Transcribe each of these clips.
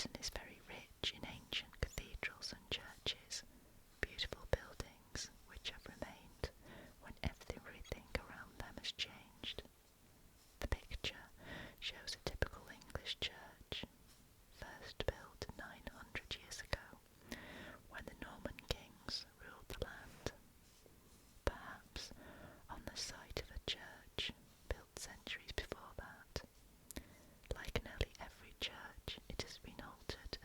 Britain is very rich in ancient cathedrals and churches, beautiful buildings which have remained when everything around them has changed. The picture shows a typical English church, first built 900 years ago, when the Norman kings ruled the land. Perhaps on the site of a church built centuries before that. Like nearly every church, it has been altered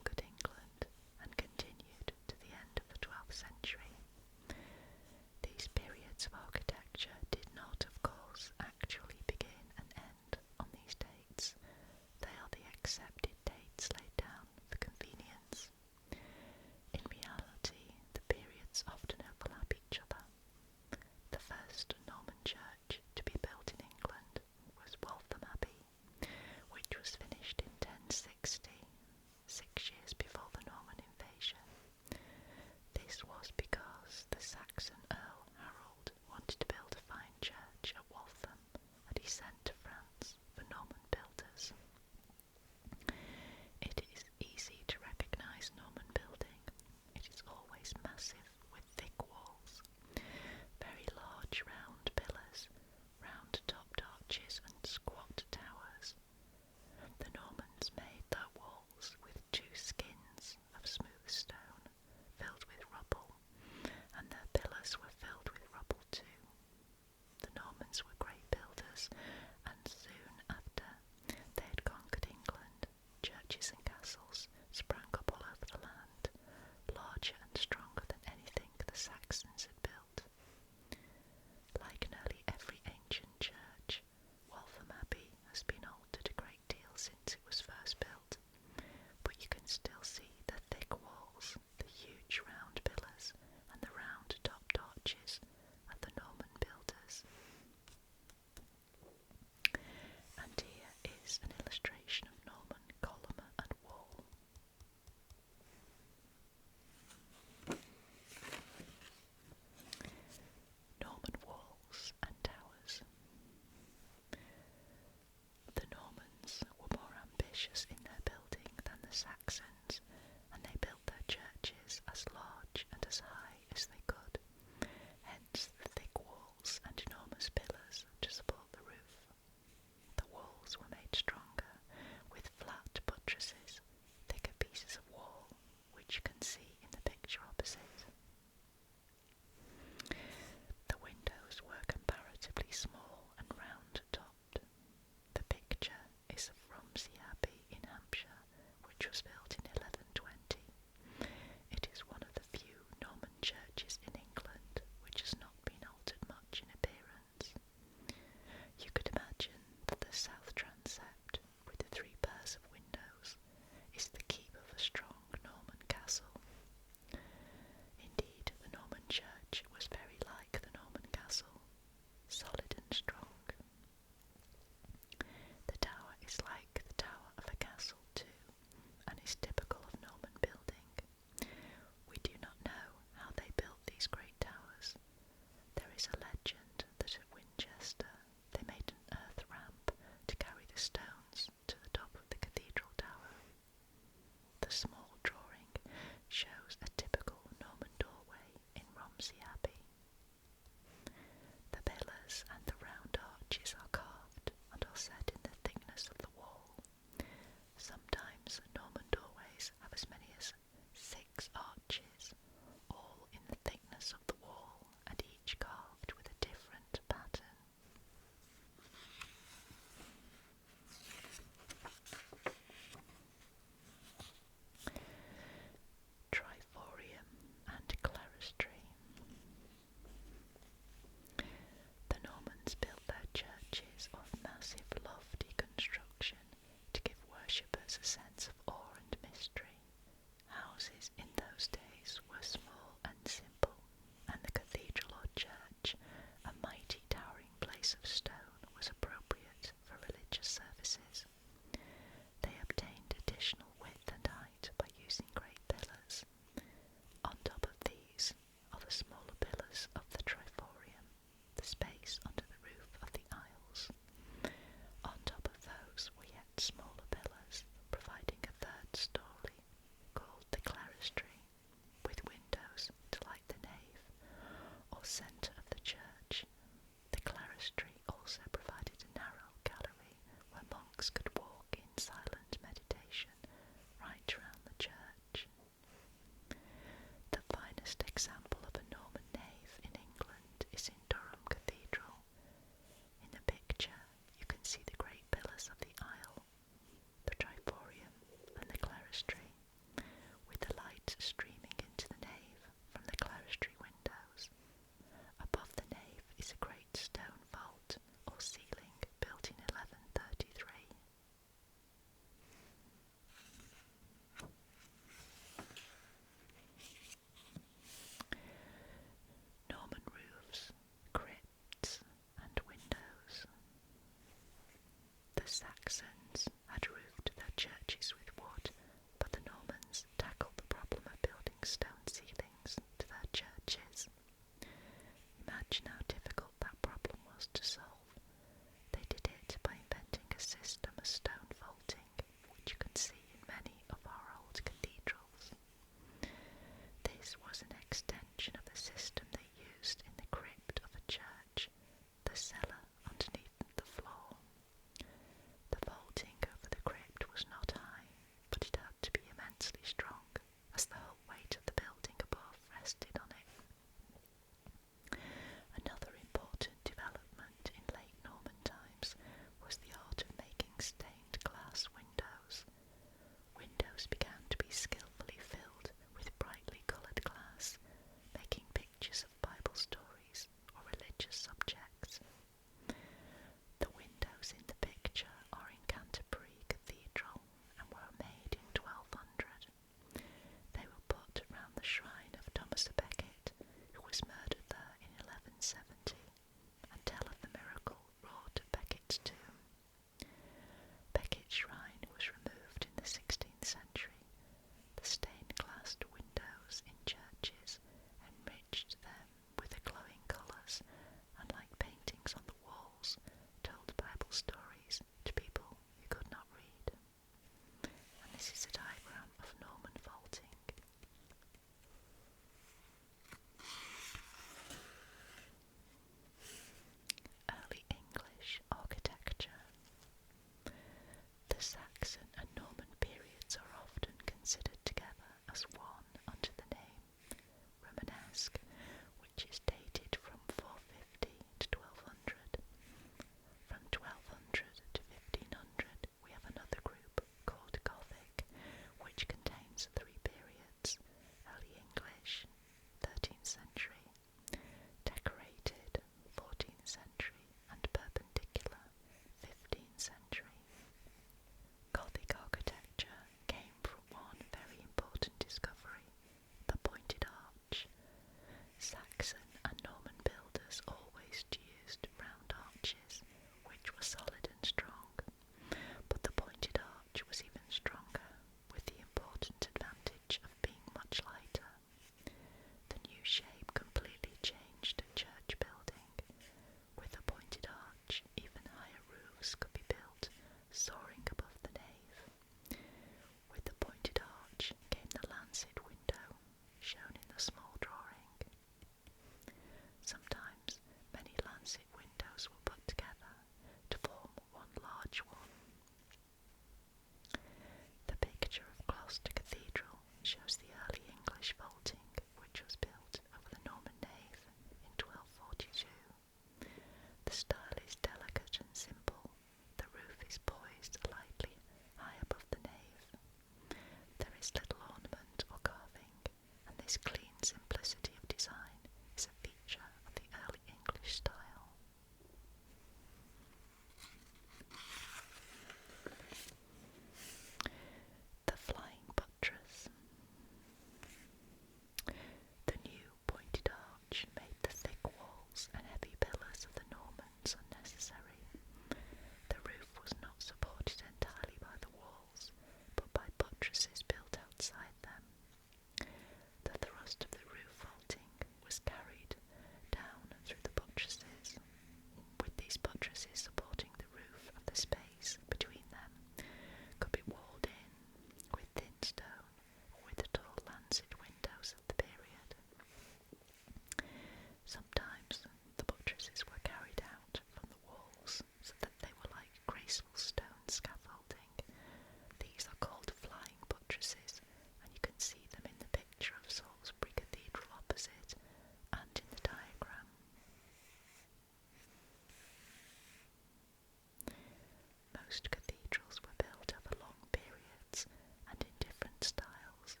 Most cathedrals were built over long periods and in different styles.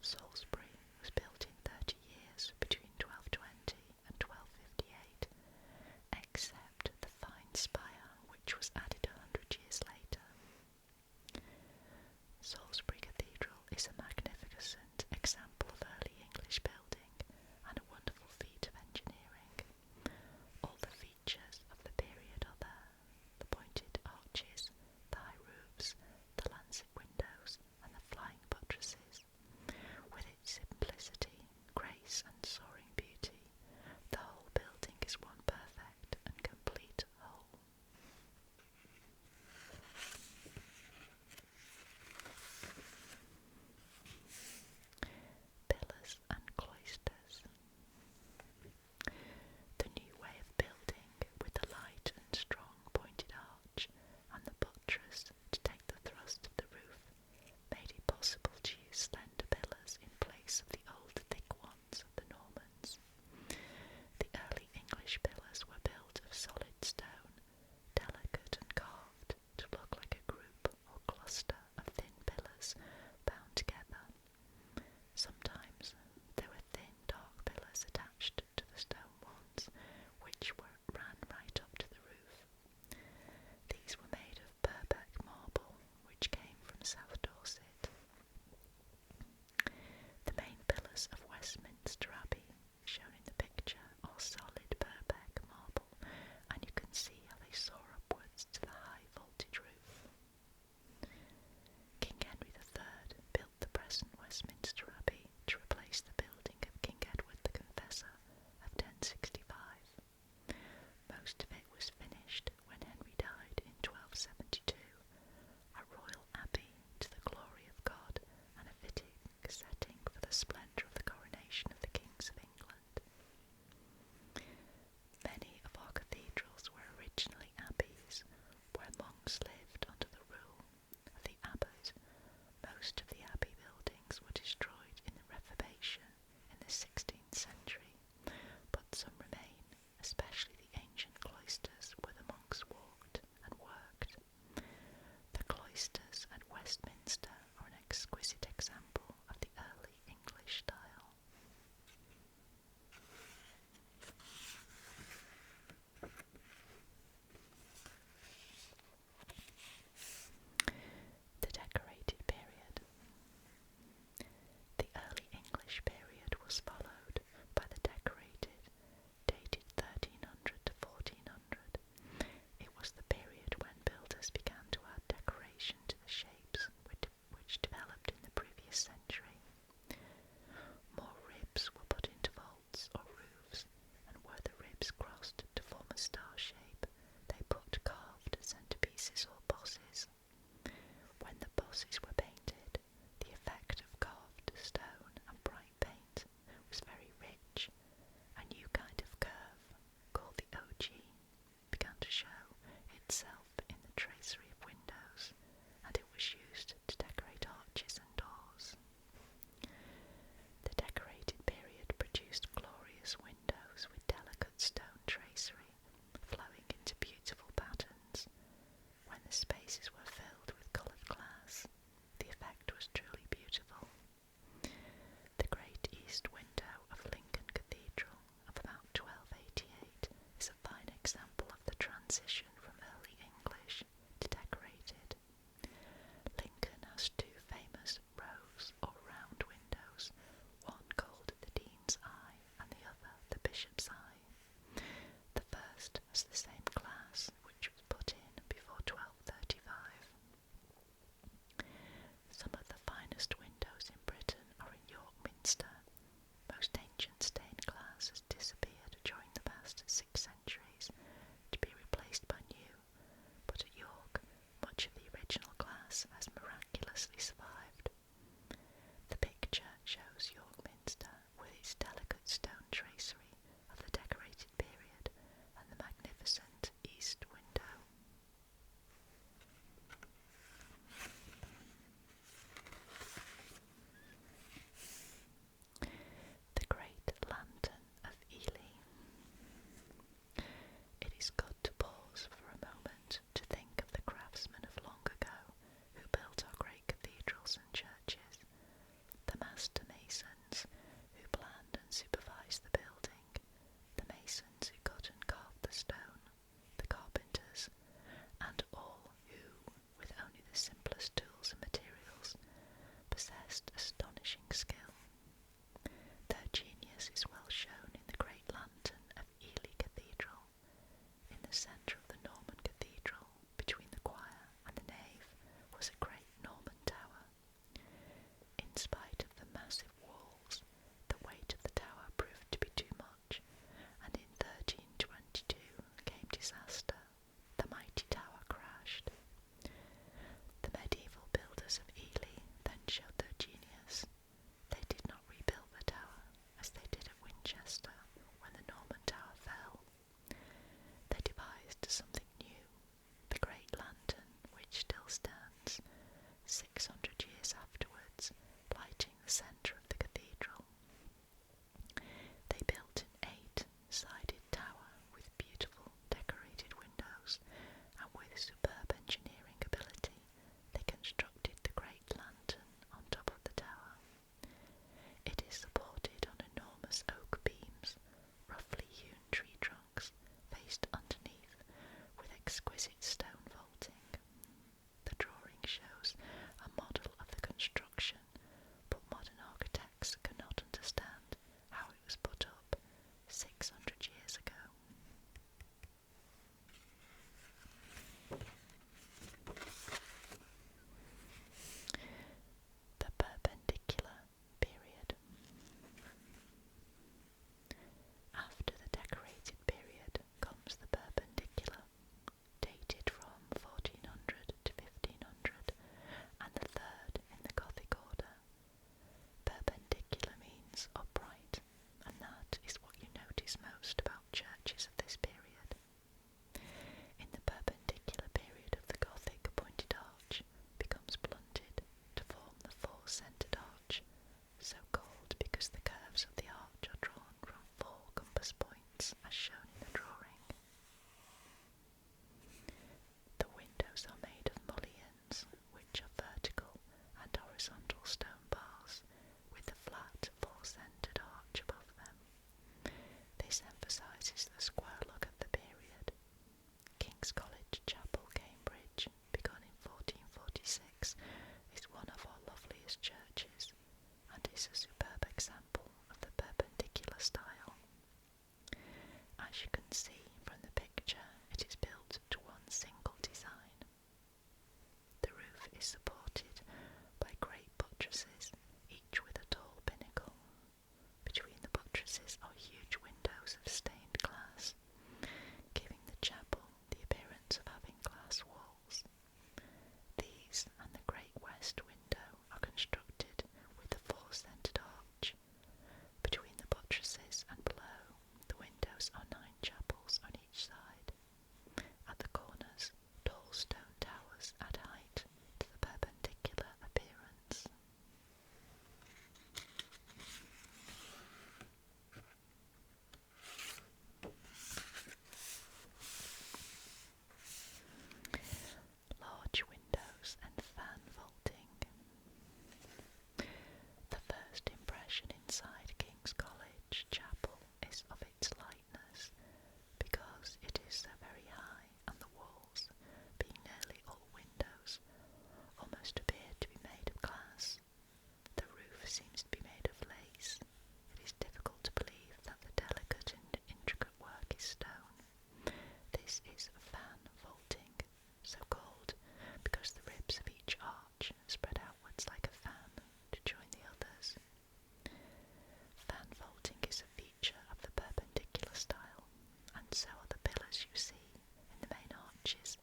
Salisbury was built in 30 years between 1220 and 1258, except the fine spire which was added 100 years later. Salisbury Cathedral is a magnificent example of early English building and a wonderful feat of engineering. All the features of the period are there: the pointed arches, the high roofs, the lancet windows, and the flying buttresses. With its simplicity, grace, and soaring beauty, the whole building is one perfect and complete whole. Pillars and cloisters. The new way of building, with the light and strong pointed arch and the buttress to take the thrust of the roof, made it possible to use slender pillars in place of the old thick ones of the Normans. The early English pillars were built of solid stone, delicate and carved to look like a group or cluster of thin pillars bound together. Sometimes there were thin dark pillars attached to the stone ones, which ran right up to the roof. These were made of Purbeck marble, which came from South Dorset. The main pillars of Westminster Abbey, shown in the picture, are solid Purbeck marble, and you can see how they soar upwards to the high vaulted roof. King Henry III built the present Westminster Abbey to replace the building of King Edward the Confessor of 1065. Most of it was finished when Henry died in 1272, a royal abbey to the glory of God and a fitting setting for the splendour of the coronation of the kings of England. Many of our cathedrals were originally abbeys, where monks lived under the rule of the abbot. Most of the abbey buildings were destroyed in the Reformation in the 16th century, but some remain, especially the ancient cloisters where the monks walked and worked. The cloisters at Westminster are an exquisite example of the early English style. The Decorated period. The early English period was followed by the Decorated, dated 1300 to 1400. It was the period when builders began to add decoration to the shapes which developed in the previous century. More ribs were put into vaults or roofs, and where the ribs crossed to form a star shape, they put carved centerpieces or bosses. When the bosses were painted, the effect of carved stone and bright paint was very rich. A new kind of curve, called the ogee, began to show itself in the tracery of windows, and it was used to decorate arches and doors. The Decorated period produced glorious windows with delicate stone tracery, flowing into beautiful patterns. When the spaces were filled with coloured glass, the effect was truly beautiful. The great east window of Lincoln Cathedral of about 1288 is a fine example of the transition from early English to Decorated. Lincoln has two famous rows or round windows, one called the Dean's Eye and the other the Bishop's Eye. The first has the same glass which was put in before 1235. Some of the finest windows in Britain are in York Minster. Most ancient stained glass has disappeared during the past 6 centuries to be replaced by churches